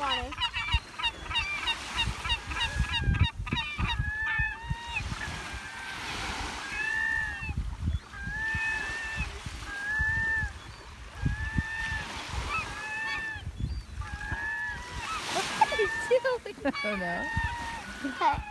morning. What are you doing? I don't know. Hey.